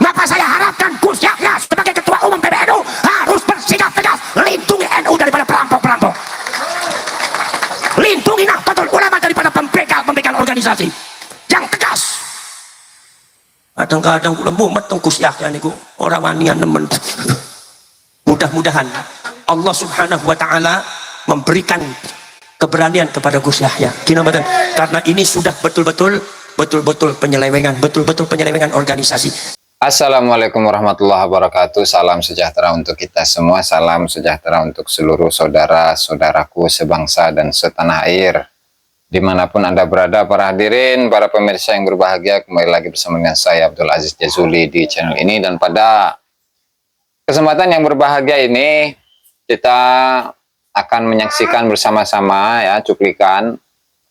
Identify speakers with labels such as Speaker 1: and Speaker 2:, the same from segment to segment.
Speaker 1: Maka saya harapkan Gus Yahya sebagai Ketua Umum PBNU harus bersikap tegas, lindungi NU daripada perampok-perampok, lindungi Nahdlatul Ulama daripada pembegal organisasi yang tegas. Kadang-kadang kula mumet teng Gus Yahya niku ora wanian nemen. Mudah-mudahan Allah Subhanahu wa taala memberikan keberanian kepada Gus Yahya. Karena ini sudah betul-betul penyelewengan, betul-betul penyelewengan organisasi.
Speaker 2: Assalamualaikum warahmatullahi wabarakatuh. Salam sejahtera untuk kita semua. Salam sejahtera untuk seluruh saudara-saudaraku sebangsa dan setanah air, dimanapun Anda berada. Para hadirin, para pemirsa yang berbahagia, kembali lagi bersama dengan saya Abdul Aziz Jazuli di channel ini. Dan pada kesempatan yang berbahagia ini kita akan menyaksikan bersama-sama ya cuplikan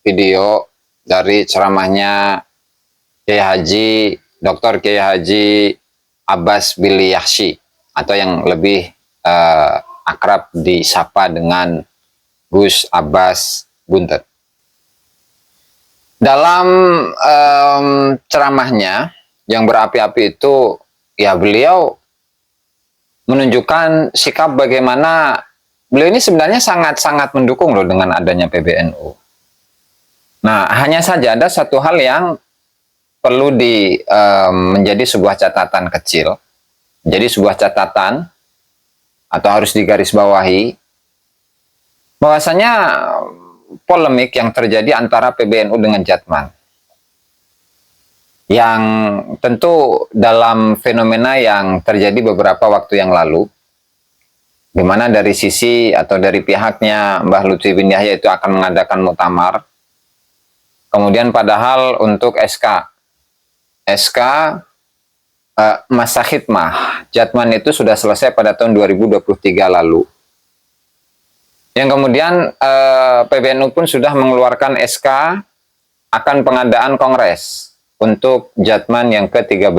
Speaker 2: video dari ceramahnya Kiai Haji Dr. Kiai Haji Abbas Billy Yahshi, atau yang lebih akrab disapa dengan Gus Abbas Buntet. Dalam ceramahnya yang berapi-api itu, ya beliau menunjukkan sikap bagaimana beliau ini sebenarnya sangat-sangat mendukung loh dengan adanya PBNU. Nah, hanya saja ada satu hal yang perlu menjadi sebuah catatan kecil, jadi sebuah catatan atau harus digarisbawahi, bahwasanya polemik yang terjadi antara PBNU dengan Jatman, yang tentu dalam fenomena yang terjadi beberapa waktu yang lalu, di mana dari sisi atau dari pihaknya Mbah Lutfi bin Yahya itu akan mengadakan muktamar, kemudian padahal untuk SK masa khidmah Jatman itu sudah selesai pada tahun 2023 lalu. Yang kemudian PBNU pun sudah mengeluarkan SK akan pengadaan kongres untuk Jatman yang ke-13.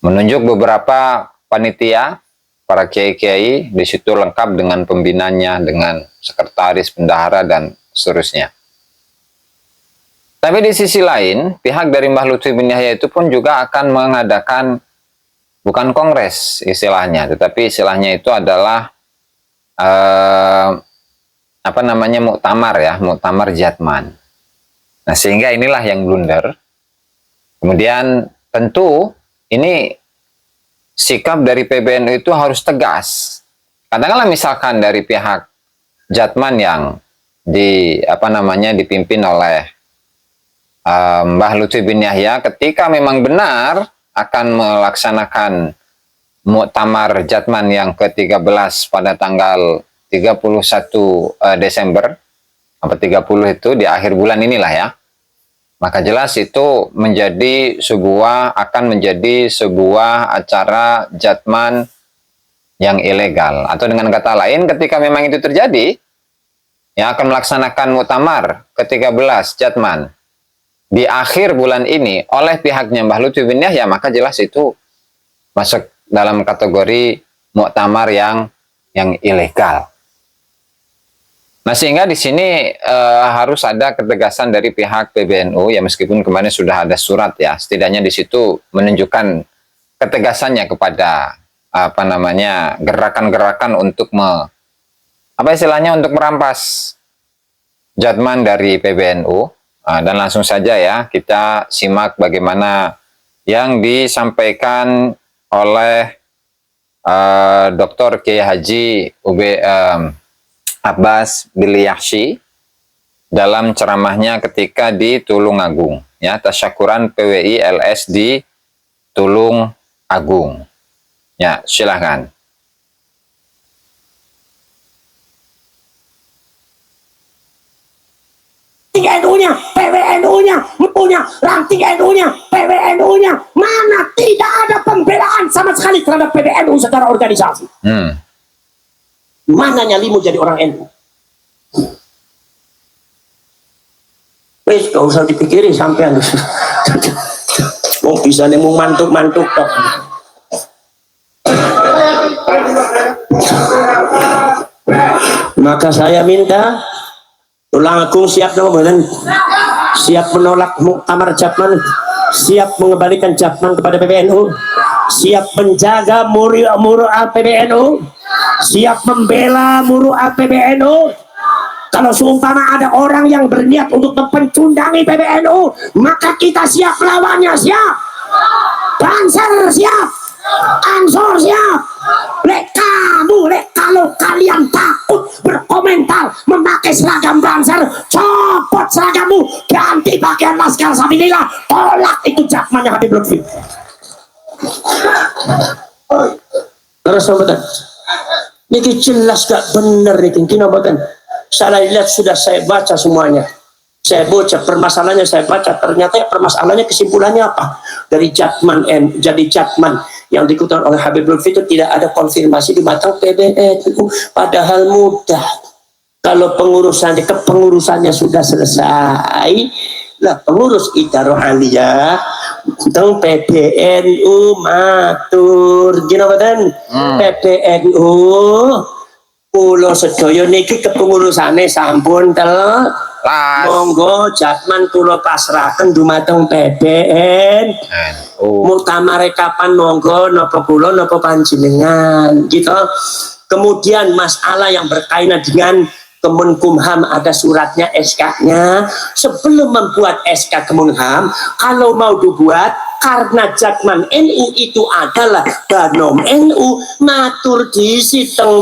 Speaker 2: Menunjuk beberapa panitia, para kiai-kiai, di situ lengkap dengan pembinanya, dengan sekretaris, bendahara, dan seterusnya. Tapi di sisi lain, pihak dari Mbah Lutfi bin Yahya itu pun juga akan mengadakan, bukan kongres istilahnya, tetapi istilahnya itu adalah muktamar ya, muktamar Jatman. Nah, sehingga inilah yang blunder. Kemudian tentu ini sikap dari PBNU itu harus tegas. Katakanlah misalkan dari pihak Jatman yang dipimpin oleh Mbah Lutfi bin Yahya, ketika memang benar akan melaksanakan muktamar Jatman yang ke-13 pada tanggal 31 Desember, 30 itu di akhir bulan inilah ya, maka jelas itu akan menjadi sebuah acara Jatman yang ilegal. Atau dengan kata lain, ketika memang itu terjadi, yang akan melaksanakan muktamar ke-13 Jatman di akhir bulan ini oleh pihaknya Mbah Lutfi bin Yahya, maka jelas itu masuk dalam kategori muktamar yang ilegal. Nah, sehingga di sini harus ada ketegasan dari pihak PBNU ya, meskipun kemarin sudah ada surat ya, setidaknya di situ menunjukkan ketegasannya kepada gerakan-gerakan untuk untuk merampas Jatman dari PBNU. Dan langsung saja ya kita simak bagaimana yang disampaikan oleh Dr. Kiai Haji Abbas Billy Yahshi dalam ceramahnya ketika di Tulungagung ya, tasyakuran PWI LS di Tulungagung ya, silahkan.
Speaker 1: NU-nya, PWNU-nya, ranting NU-nya, PWNU-nya, mana tidak ada pembelaan sama sekali terhadap PBNU secara organisasi. Mana nyalimu jadi orang NU? Wes, gak usah dipikirin sampean. Mau bisa nemu mantuk-mantuk tok. Maka saya minta Tulungagung siap dong, bener. siap menolak muktamar Jatman, siap mengembalikan Jatman kepada PBNU, siap menjaga muru'ah PBNU, siap membela muru'ah PBNU. Kalau seumpama ada orang yang berniat untuk mempencundangi PBNU, maka kita siap melawannya. Siap. Banser siap, Ansor siap. Kalau kalian takut berkomentar memakai seragam Banser, copot seragammu, ganti pakaian Laskar Sabilillah, tolak itu Jatmannya Habib Lutfi. Terus betul, ini jelas gak bener nih, kina-kina. Saya lihat sudah saya baca semuanya. Saya baca permasalahannya, saya baca ternyata permasalahannya kesimpulannya apa? Dari Jatman jadi Jatman yang dikutip oleh Habib Lutfi itu tidak ada konfirmasi di batang PBNU, padahal mudah. Kalau kepengurusannya sudah selesai, lah pengurus Idaroh Aliyah tentang PBNU matur gimana kan? PBNU pulau sedoyo niki kepengurusannya sampun tel. Monggo Jatman kula pasrahaken dumateng PBNU. Muktamar kapan monggo napa kula napa panjenengan gitu. Kemudian masalah yang berkaitan dengan Kemenkumham ada suratnya, SK-nya. Sebelum membuat SK Kemenkumham, kalau mau dibuat karena Jatman NU itu adalah Danom NU, matur di siteng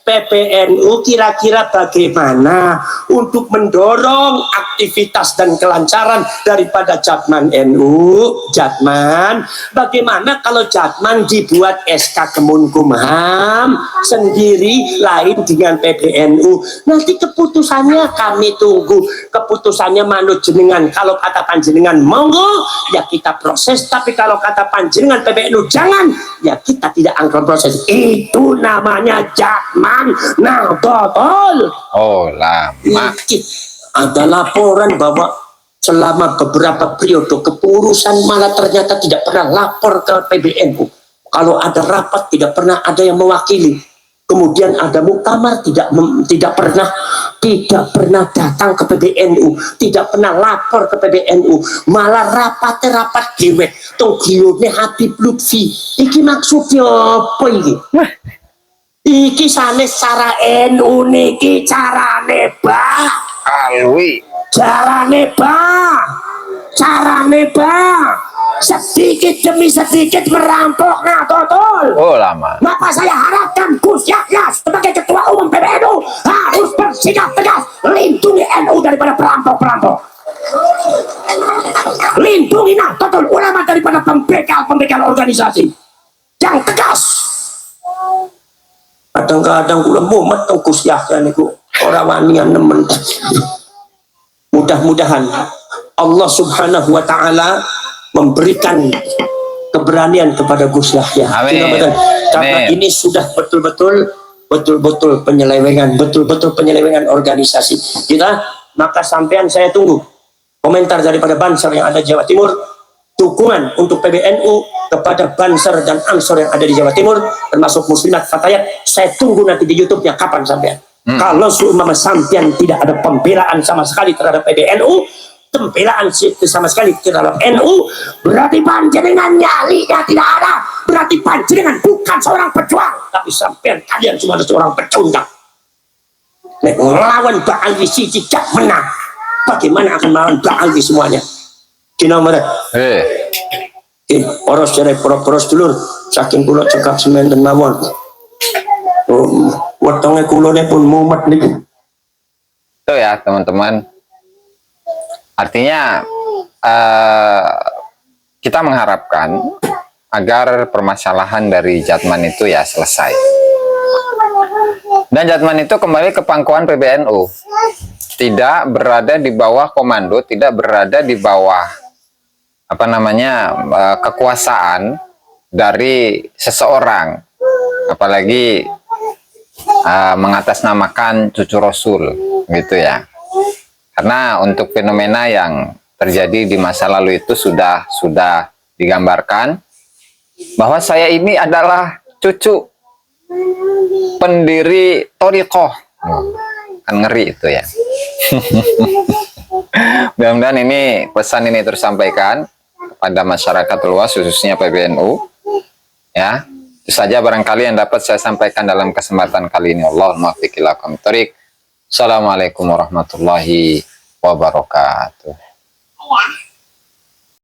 Speaker 1: PBNU kira-kira bagaimana untuk mendorong aktivitas dan kelancaran daripada Jatman NU. Jatman, bagaimana kalau Jatman dibuat SK Kemenkumham sendiri lain dengan PBNU? Nanti keputusannya kami tunggu, keputusannya manut jenengan. Kalau kata panjenengan monggo, ya kita proses, tapi kalau kata panjenengan PBNU jangan, ya kita tidak akan proses. Itu namanya Jatman Nahdlatul.
Speaker 2: Oh lama.
Speaker 1: Ada laporan bahwa selama beberapa periode kepengurusan malah ternyata tidak pernah lapor ke PBNU. Kalau ada rapat tidak pernah ada yang mewakili. Kemudian ada muktamar tidak pernah datang ke PBNU, tidak pernah lapor ke PBNU, malah rapat dewek tong gione Habib Lutfi. Iki maksudnya apa iki? Iki sanes cara NU niki carane bah.
Speaker 2: Alwi.
Speaker 1: Carane bah. Sedikit demi sedikit merampok Nahdlatul.
Speaker 2: Oh lama.
Speaker 1: Maka saya harapkan Gus Yahya sebagai ketua umum PBNU harus bersikap tegas, lindungi NU daripada perampok-perampok, lindungi Nahdlatul Ulama daripada pembegal organisasi yang tegas. Kadang-kadang kula mumet teng Gus Yahya niku ora wanian nemen. Mudah-mudahan Allah Subhanahu wa taala memberikan keberanian kepada Gus Yahya. Karena ini sudah betul-betul penyelewengan, organisasi kita. Maka sampean saya tunggu komentar daripada Banser yang ada di Jawa Timur, dukungan untuk PBNU kepada Banser dan Ansor yang ada di Jawa Timur, termasuk Muslimat Fatayat. Saya tunggu nanti di YouTube-nya kapan sampean. Kalau seumpama sampean tidak ada pembelaan sama sekali terhadap PBNU, pembelaan sama sekali terhadap NU, berarti panjenengan nyalinya tidak ada, berarti panjenengan bukan seorang pejuang, tapi sampean kalian cuma seorang pecundang. Melawan Mbak Alwi tidak menang, bagaimana akan melawan Mbak Alwi semuanya? Kina mana? Poros cerai poros dulur, saking kula cekap semen dan mawon. Wetenge kulone pun mumet nih.
Speaker 2: Itu ya teman-teman. Artinya kita mengharapkan agar permasalahan dari Jatman itu ya selesai. Dan Jatman itu kembali ke pangkuan PBNU. Tidak berada di bawah komando, tidak berada di bawah kekuasaan dari seseorang. Apalagi mengatasnamakan cucu Rasul gitu ya. Karena untuk fenomena yang terjadi di masa lalu itu sudah digambarkan bahwa saya ini adalah cucu pendiri Thariqah. Kan ngeri itu ya. Mudah-mudahan ini pesan ini tersampaikan kepada masyarakat luas khususnya PBNU. Ya, itu saja barangkali yang dapat saya sampaikan dalam kesempatan kali ini. Allahumma fiqh ila aqwamit thoriq. Assalamualaikum warahmatullahi wabarakatuh.